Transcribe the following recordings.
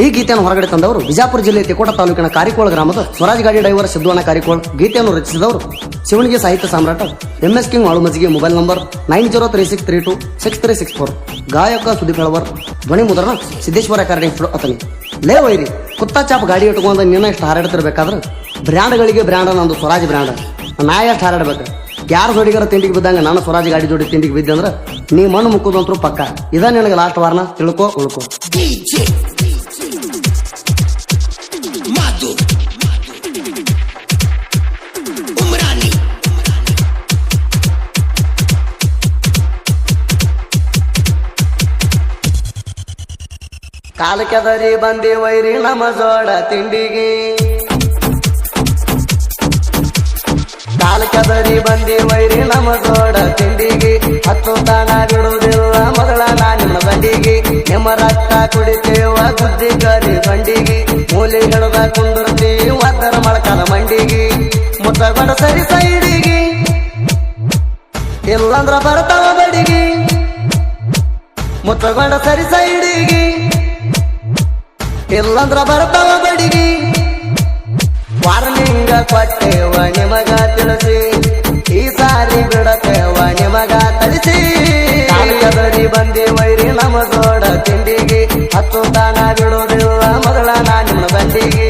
ಈ ಗೀತೆಯನ್ನು ಹೊರಗಡೆ ತಂದವರು ಬಿಜಾಪುರ ಜಿಲ್ಲೆ ತಿಕೋಟ ತಾಲೂಕಿನ ಕಾರಿಕೋಳ ಗ್ರಾಮದ ಸ್ವರಾಜ್ ಗಾಡಿ ಡ್ರೈವರ್ ಸಿದ್ದಣ್ಣ ಕಾರಿಕೋಳ್. ಗೀತೆಯನ್ನು ರಚಿಸಿದವರು ಶಿವಣಿಗೆ ಸಾಹಿತ್ಯ ಸಾಮ್ರಾಟ MS ಕಿಂಗ್ ಆಳುಮಜ್ಜಿಗೆ. Mobile number 9036326364. ಗಾಯಕ ಸುದೀಪ್ ಹೆಳವರ್. ಧ್ವನಿ ಮುದ್ರಣ ಸಿದ್ದೇಶ್ವರ ರೆಕಾರ್ಡಿಂಗ್ ಸ್ಟುಡಿಯೋ ಅತನಿ. ಲೇ ವೈರಿ ಕುತ್ತಾ ಚಾಪ್ ಗಾಡಿ ಇಟ್ಕೊಂಡು ನಿನ್ನ ಎಷ್ಟು ಹಾರಾಡ್ತಿರ್ಬೇಕಾದ್ರೆ ಬ್ರ್ಯಾಂಡ್ಗಳಿಗೆ ಬ್ರ್ಯಾಂಡ್ ನಂದು ಸ್ವರಾಜ್ ಬ್ರ್ಯಾಂಡ್. ನಾ ಎಷ್ಟು ಹಾರಾಡ್ಬೇಕು? ಯಾರು ಜೋಡಿಗಾರ ತಿಂಡಿಗೆ ಬಿದ್ದಂಗ ನಾನು ಸ್ವರಾಜ್ ಗಾಡಿ ಜೋಡಿ ತಿಂಡಿಗೆ ಬಿದ್ದೆ ಅಂದ್ರೆ ನೀ ಮಣ್ಣು ಮುಕ್ಕುದಂತರೂ ಪಕ್ಕ. ಇದ ನಿನಗೆ ಲಾಸ್ಟ್ ವಾರ್ನ, ತಿಳ್ಕೊ ಉಳ್ಕೊ. ಕಾಲಕ್ಕೆದರಿ ಬಂದಿ ವೈರಿ ನಮ್ಮ ಜೋಡ ತಿಂಡಿಗೆ. ಕಾಲಕ್ಕೆದರಿ ಬಂದಿ ವೈರಿ ನಮ್ಮ ಜೋಡ ತಿಂಡಿಗೆ. ಹತ್ತು ತಾಣ ಬಿಡುವುದಿಲ್ಲ ಮಗಳ ನಿನ್ನ ಬಂಡಿಗೆ. ನಿಮ್ಮ ರಕ್ತ ಕುಡಿತೇವ ಬುದ್ಧಿ ಕರಿ ಬಂಡಿಗೆ. ಮೂಲೆ ಹಿಡದ ಕುಂದಿರ್ತೀವಿ ಒದ್ದರ ಮಳಕಲ ಮಂಡಿಗೆ. ಮುತ್ತಗೊಂಡ ಸರಿ ಸೈಡಿಗೆ ಇಲ್ಲಂದ್ರ ಬರ್ತಾವ ಬಡಿಗೆ. ಮುತ್ತಗೊಂಡ ಸರಿ ಸೈಡಿಗೆ ಇಲ್ಲಂದ್ರ ಬರ್ತಾವ ಬಡಿಗೆ. ವಾರ್ನಿಂಗ ಕೊಟ್ಟೇವ ನಿಮಗ ತಿಳಿಸಿ, ಈ ಸಾರಿ ಬಿಡತೇವ ನಿಮಗ ತಳಿಸಿ. ಕಾಲಕ್ಕೆದರಿ ಬಂದಿ ವೈರಿ ನಮ್ಮ ಜೋಡ ತಿಂಡಿಗೆ. ಹತ್ತು ತಾಣ ಬಿಡುವುದಿಲ್ಲ ಮಗಳ ನಿಮ್ಮ ಬಂಡಿಗೆ.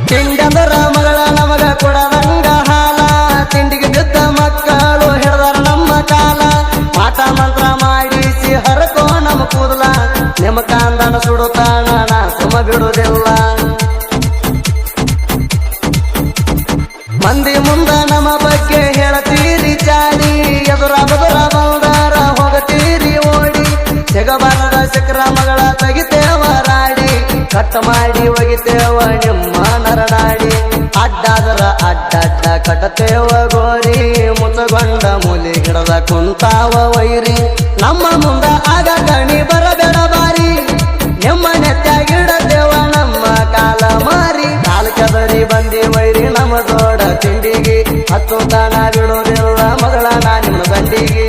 ತಿಂಡಂದರ ಮಗಳ ನಮಗ ಕೊಡದಂಗ ಹಾಲ. ತಿಂಡಿಗೆ ಬಿದ್ದ ಮಕ್ಕಳು ಹಿಡ್ದಾರ ನಮ್ಮ ಕಾಲ. ಮಾಟ ಮಂತ್ರ ಮಾಡಿಸಿ ಹರಕೋ ನಮ್ಮ ಕೂದಲ. ನಿಮ್ಮ ಕಾಂದನ ಸುಡುತ್ತಾನ ನಾ ಸುಮ ಬಿಡುವುದಿಲ್ಲ. ಮಂದಿ ಮುಂದ ನಮ್ಮ ಬಗ್ಗೆ ಹೇಳತೀರಿ ಚಾಡಿ. ಎದುರ ಬದುರ ಬಂದಾರ ಹೋಗತೀರಿ ಓಡಿ. ಸಿಗಬಾರದ ಸಿಕ್ರ ಮಗಳ ತೆಗಿತೇವ ರಾಡಿ. ಕಟ್ಟ ಮಾಡಿ ಒಗಿತೇವ ನಿಮ್ಮ ನರನಾಡಿ. ಅಡ್ಡಾದರ ಅಡ್ಡಡ್ಡ ಕಟ್ಟತೇವ ಗೋರಿ. ಮುಚ್ಚಗೊಂಡ ಮೂಲಿ ಹಿಡದ ಕುಂತಾವ ವೈರಿ. ನಮ್ಮ ಮುಂದ ಆಗ ಗಣಿ ಬರಬೇಡ ಬಾರಿ. ನಿಮ್ಮ ನೆತ್ತಾಗಿಡತೇವ ನಮ್ಮ ಕಾಲ ಮಾರಿ. ಕಾಲಕ್ಕೆದರಿ ಬಂದಿ ವೈರಿ ನಮ್ಮ ಜೋಡ ತಿಂಡಿಗೆ. ಹತ್ತು ತಾಣ ಬಿಡೋದಿಲ್ಲ ಮಗಳ ನಿಮ್ಮ ಬಂಡಿಗೆ.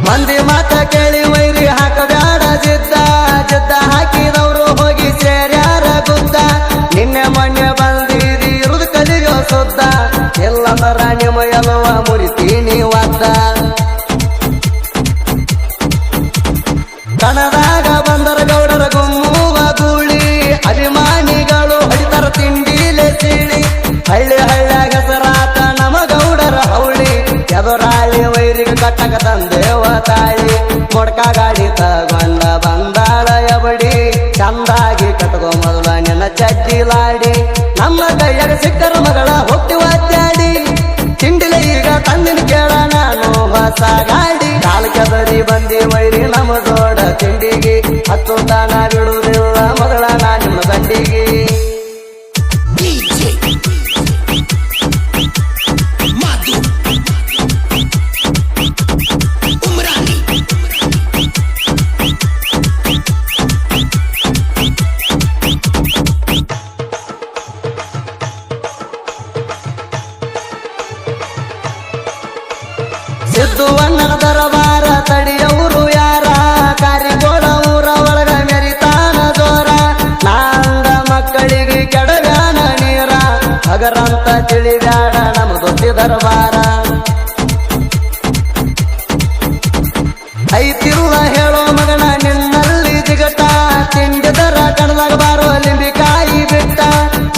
ಮಂದಿ ಮಾತ ಕೇಳಿ ವೈರಿ ಹಾಕಬ್ಯಾಡ ಜಿದ್ದ. ಜಿದ್ದ ಹಾಕಿದವರು ಹೋಗಿ ಸೇರ್ಯಾರ ಗುದ್ದ. ನಿನ್ನೆ ಮೊನ್ನೆ ಬಂದಿರಿ ಇರುದು ಕಲಿಯೋ ಸುದ್ದ. ಎಲ್ಲಂದರ ನಿಮ್ಮ ಎಲುವ ಮುರಿತೀನಿ ಒದ್ದ. ಕಣದಾಗ ಬಂದರ ಗೌಡರ ಗುಮ್ಮುವ ಗೂಳಿ. ಅಭಿಮಾನಿಗಳು ಹೊಡಿತರ ತಿಂಡಿಲೆ ಸೀಳಿ. ಹಳ್ಳಿ ಹಳ್ಳ್ಯಾಗ ಹೆಸರಾತ ನಮ್ಮ ಗೌಡರ ಹೌಳಿ. ಎದುರಾಳಿ ವೈರಿಗೆ ಕಟ್ಟಕ ತಂದೇವ ತಾಳಿ. ಮೊಡ್ಕ ಗಾಡಿ ತಗೊಂಡ ಬಂದಾಳ ಎಬಡಿ. ಚಂದಾಗಿ ಕಟ್ಕೊ ಮೊದಲ ನಿನ್ನ ಚಡ್ಡಿಲಾಡಿ. ನಮ್ಮ ಕೈಯಾಗ ಸಿಕ್ಕರ ಮಗಳ ಹುಟ್ಟಿ ಒತ್ತಾಡಿ. ತಿಂಡಿಲೆ ಈಗ ತಂದಿನ ಕೇಳ ನಾನು ಹೊಸ ಗಾಡಿ. ಕಾಲಕ್ಕೆದರಿ ಬಂದಿ ವೈರಿ ನಮ್ಮ ಜೋಡ ತಿಂಡಿಗೆ. ಹತ್ತು ತಾಣ ಬಿಡುವುದಿಲ್ಲ ಮಗಳ ನಿಮ್ಮ ಬಂಡಿಗೆ. ಸಿದ್ದುವಣ್ಣನ ದರಬಾರ ತಡಿಯವರು ಯಾರ. ಕಾರಿಗೋಳ ಊರ ಒಳಗ ಮೆರಿತಾನ ಜೋರ. ನಾಂದ ಮಕ್ಕಳಿಗೆ ಕೆಡವ್ಯಾನ ನೀರ. ಹಗರಂತ ತಿಳಿಬ್ಯಾಡ ನಮ್ಮ ದೊಡ್ಡ ದರಬಾರ. ಐತಿರುವ ಹೇಳೋ ಮಗನ ನಿನ್ನಲ್ಲಿ ಜಿಗಟ. ತಿಂಡಿದರ ಕಣದಾಗ ಬಾರೋ ಲಿಂಬಿಕಾಯಿ ಬಿಟ್ಟ.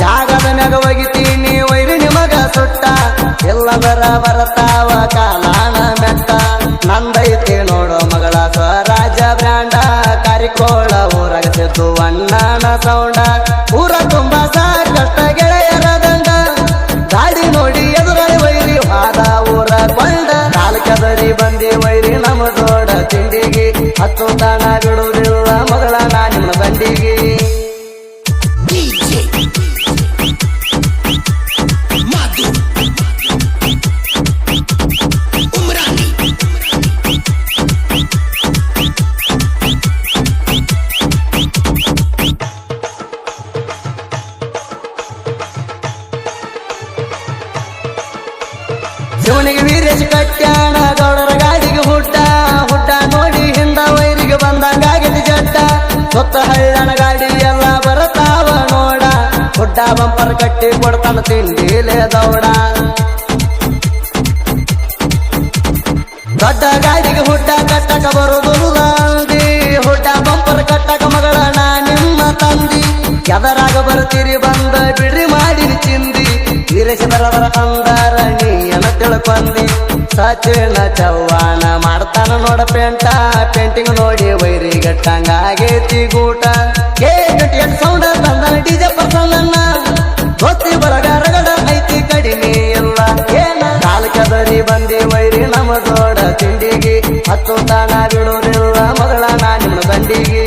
ಜಾಗದ ಮ್ಯಾಗ ಒಗಿತೀನಿ ವೈರಿ ನಿಮಗ ಸುಟ್ಟ. ಎಲ್ಲದರ ಬರತಾವ ಕಾಲಾನ ಮೆಟ್ಟ. ನಂದೈತಿ ನೋಡೋ ಮಗಳ ಸ್ವರಾಜ ಬ್ರ್ಯಾಂಡ. ಕಾರಿಕೋಳ ಊರ ಬಂಪರ್ ಕಟ್ಟಿ ಕೊಡ್ತಾನ ತಿಂಡಿಲೆ ದೌಡ ದೊಡ್ಡ ಗಾಡಿಗೆ ಹುಡ್ಡ ಕಟ್ಟಕ ಬರುದಿಲ್ಲ ಅಂದಿ ಹುಡ್ಡ ಬಂಪರ್ ಕಟ್ಟಕ ಮಗಳ ನಾ ನಿಮ್ಮ ತಂದಿ ಎದರಾಗ ಬರ್ತೀರಿ ಬಂದ ಬಿಡ್ರಿ ಮಾಡಿನಿ ಚಿಂದಿ ವೀರೇಶದರವರ ಅಂದಾರ ನೀಯನ ತಿಳ್ಕೊಂಡಿ ಸಚಿನ ಚವ್ವಾನ ಮಾಡ್ತಾನ ನೋಡ ಪೇಂಟಿಂಗ್ ನೋಡಿ ವೈರಿ ಗಟ್ಟಂಗಾಗೇತಿ ಗೂಟ K28 ಸೌಂಡ ತಂದ ಡಿಜೆ ಪರ್ಸನ್ನ ಗೊತ್ತಿ ಬರಗ ರಗಡ ಐತಿ ಕಡಿಮೆ ಇಲ್ಲ ಏನ ಕಾಲ ಕೆದರಿ ಬಂದಿ ವೈರಿ ನಮ್ಮ ಜೋಡ ತಿಂಡಿಗೆ ಹತ್ತು ತಾಣ ಬಿಡೋದಿಲ್ಲ ಮಗಳ ನಾ ನಿಮ್ಮ ದಂಡಿಗೆ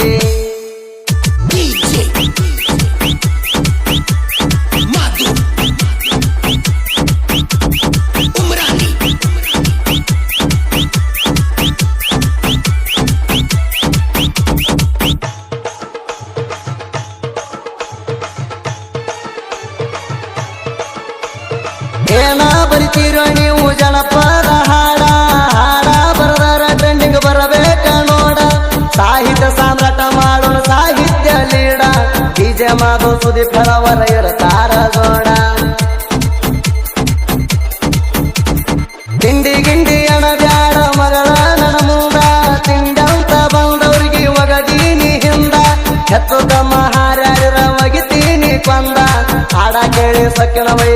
ಏನ ಬರಿತೀರೋ ನೀವು ಜನಪದ ಹಾಡ ಹಾಡ ಬರದಾರ ಟ್ರೆಂಡಿಂಗ್ ಬರಬೇಕ ನೋಡ ಸಾಹಿತ್ಯ ಸಾಮ್ರಾಟ ಮಾಡೋಣ ಸಾಹಿತ್ಯ ಲೀಡ ಡಿಜೆ ಮಾಧು ಸುದೀಪ್ ಫಲವರ ಇರತಾರ ಜೋಡ ತಿಂಡಿ ಗಿಂಡಿ ಅಣ ಬ್ಯಾಡ ಮಗಳ ನನ್ನ ಮುಂದ ತಿಂಡಂತ ಬಂದವ್ರಿಗೆ ಒಗದೀನಿ ಹಿಂದ ಹೆತ್ತು ತಮ್ಮ ಹಾರ್ಯಾರ ಒಗಿತೀನಿ ಕೊಂದ ಹಾಡ ಕೇಳಿ ಸಕ್ಕಿನ